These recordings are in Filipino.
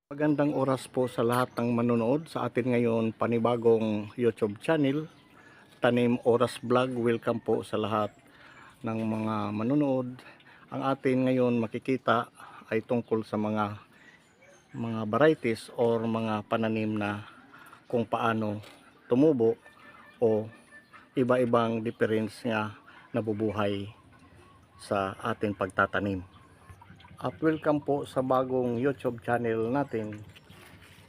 Magandang oras po sa lahat ng manonood sa atin ngayon panibagong YouTube channel, Tanim Oras Vlog. Welcome po sa lahat ng mga manonood. Ang atin ngayon makikita ay tungkol sa mga varieties or mga pananim na kung paano tumubo o iba-ibang difference nga nabubuhay sa ating pagtatanim. At welcome po sa bagong YouTube channel natin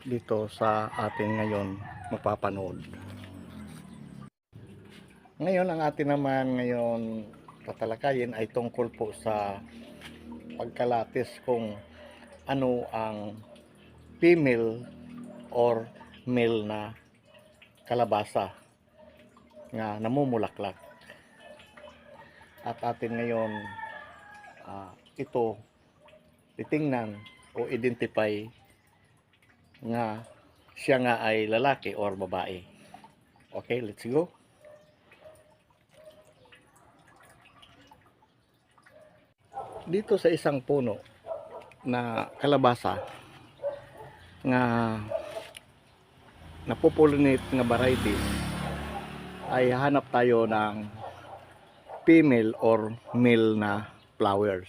dito sa atin ngayon mapapanood. Ngayon ang atin naman ngayon tatalakayin ay tungkol po sa pagkalatis kung ano ang female or male na kalabasa nga namumulaklak. At atin ngayon ito titingnan o identify nga siya nga ay lalaki or babae. Okay, let's go. Dito sa isang puno na kalabasa nga napopollinate nga varieties ay hanap tayo ng female or male na flowers.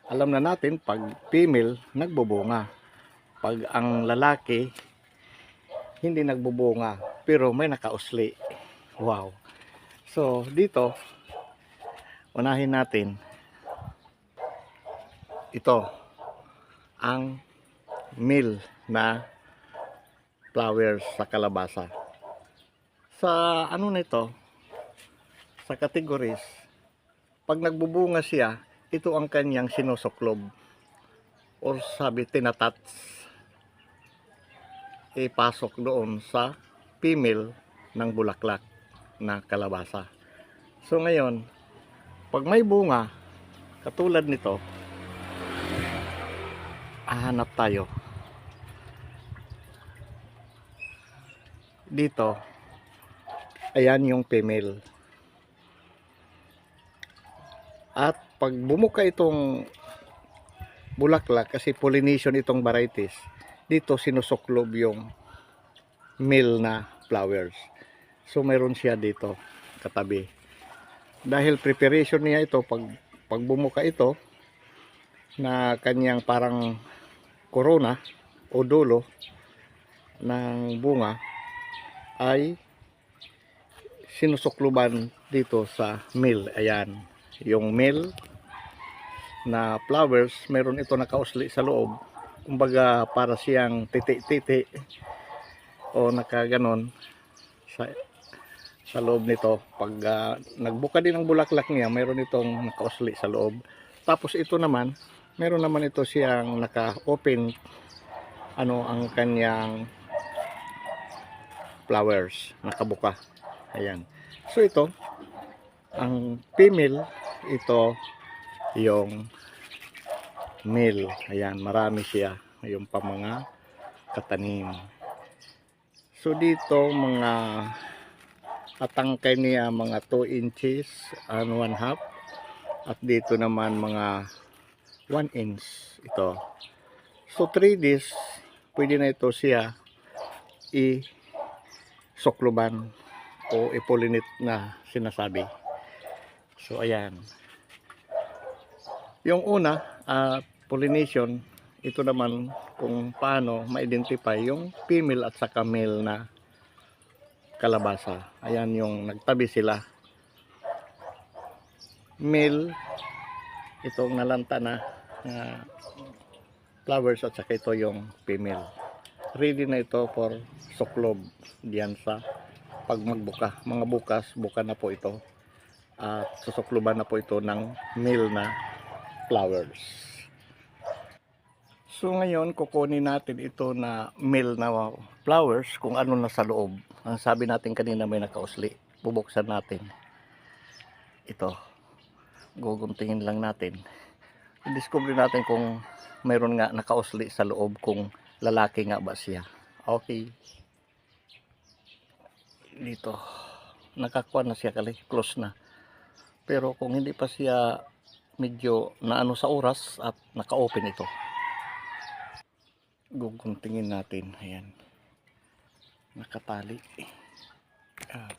Alam na natin pag female nagbubunga, pag ang lalaki hindi nagbubunga pero may nakausli. Wow. So dito unahin natin ito ang male na flowers sa kalabasa. Sa ano nito, sa categories, pag nagbubunga siya, ito ang kanyang sinusuklob or sabi tinatats, ipasok doon sa female ng bulaklak na kalabasa. So ngayon, pag may bunga katulad nito, hahanap tayo dito. Ayan yung female. At pag bumuka itong bulaklak, kasi pollination itong varieties, dito sinusuklob yung male na flowers. So mayroon siya dito katabi. Dahil preparation niya ito, pag bumuka ito na kanyang parang corona o dulo ng bunga, ay sinusukluban dito sa male. Ayan yung male na flowers, meron ito nakausli sa loob, kumbaga para siyang titi-titi o nakaganon sa loob nito. Pag nagbuka din ang bulaklak niya, meron itong nakausli sa loob. Tapos ito naman, meron naman ito siyang naka-open ang kanyang flowers, nakabuka. Ayan. So ito ang female, ito yung male. Ayan, marami siya yung pa mga katanim. So dito mga atangkay niya mga 2 inches and 1/2, at dito naman mga 1 inch ito. So 3 days pwede na ito siya i-sukluban o i-pollinate na sinasabi. So ayan. Yung una, pollination, ito naman kung paano ma-identify yung female at saka male na kalabasa. Ayan yung nagtabi sila. Male, itong nalanta na flowers, at saka ito yung female. Ready na ito for suklob diyan sa pag magbuka. Mga buka na po ito. At susukluban na po ito ng male na flowers. So ngayon kukunin natin ito na male na flowers kung ano na sa loob. Ang sabi natin kanina may nakausli. Bubuksan natin. Ito. Guguntingin lang natin. I-discover natin kung mayroon nga nakausli sa loob, kung lalaki nga ba siya. Okay. Dito. Nakakuha na siya, close na. Pero kung hindi pa siya medyo naano sa oras at naka-open ito, guguntingin natin. Ayan, nakatali. Ah,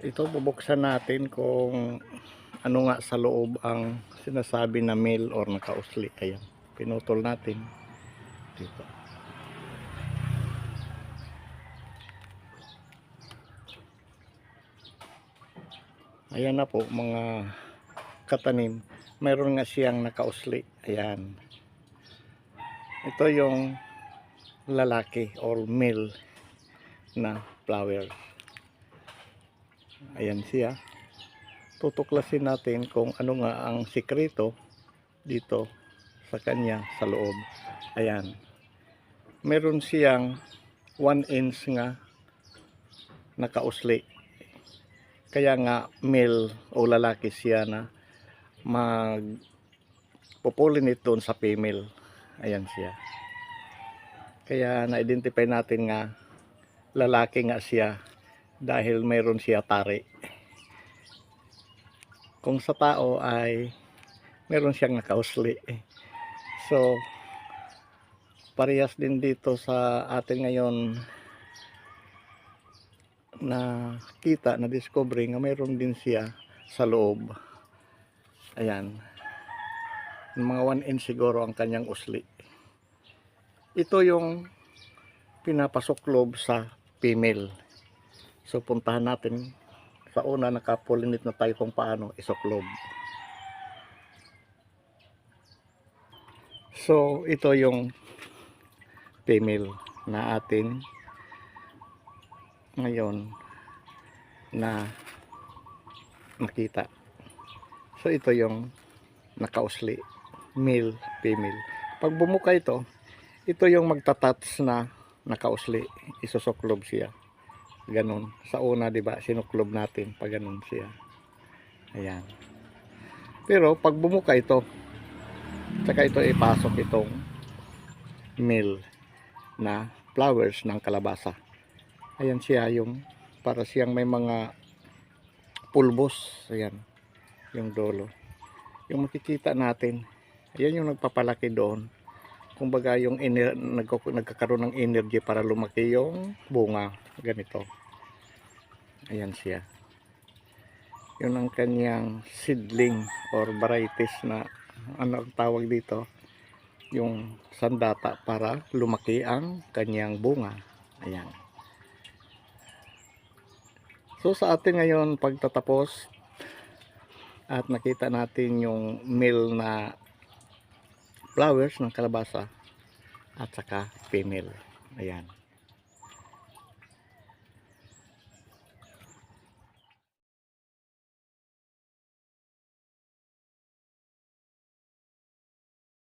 ito bubuksan natin kung ano nga sa loob ang sinasabi na male or nakausli. Ayan, pinutol natin dito. Ayan na po mga katanim, mayroon nga siyang nakausli. Ayan, ito yung lalaki or male na flower. Ayan siya. Tutuklasin natin kung ano nga ang sikreto dito sa kanya sa loob. Ayan, meron siyang 1 inch nga nakausli. Kaya nga male o lalaki siya na magpo-pollinate doon sa female. Ayan siya. Kaya na-identify natin nga lalaki nga siya dahil mayroon siya tari. Kung sa tao ay meron siyang nakausli. So parehas din dito sa atin ngayon na kita, na discover nga mayroon din siya sa loob. Ayan, mga 1 inch siguro ang kanyang usli. Ito yung pinapasuklob sa female. So puntahan natin sa una, nakapulinit na tayo kung paano isuklob. So ito yung female na atin ngayon na nakita. So ito yung nakausli, male, female. Pag bumuka ito yung magtatats na nakausli, isusuklob siya. Ganun. Sa una, di ba, sinuklob natin pag ganun siya. Ayan. Pero pag bumuka ito, saka ito ipasok itong male na flowers ng kalabasa. Ayan siya, yung para siyang may mga pulbos. Ayan, yung dulo. Yung makikita natin, ayan yung nagpapalaki doon. Kumbaga yung nagkakaroon ng energy para lumaki yung bunga. Ganito. Ayan siya. Yun ang kanyang seedling or varieties na ano ang tawag dito, yung sandata para lumaki ang kanyang bunga. Ayan. So sa atin ngayon pagtatapos at nakita natin yung male na flowers ng kalabasa at saka female. Ayan.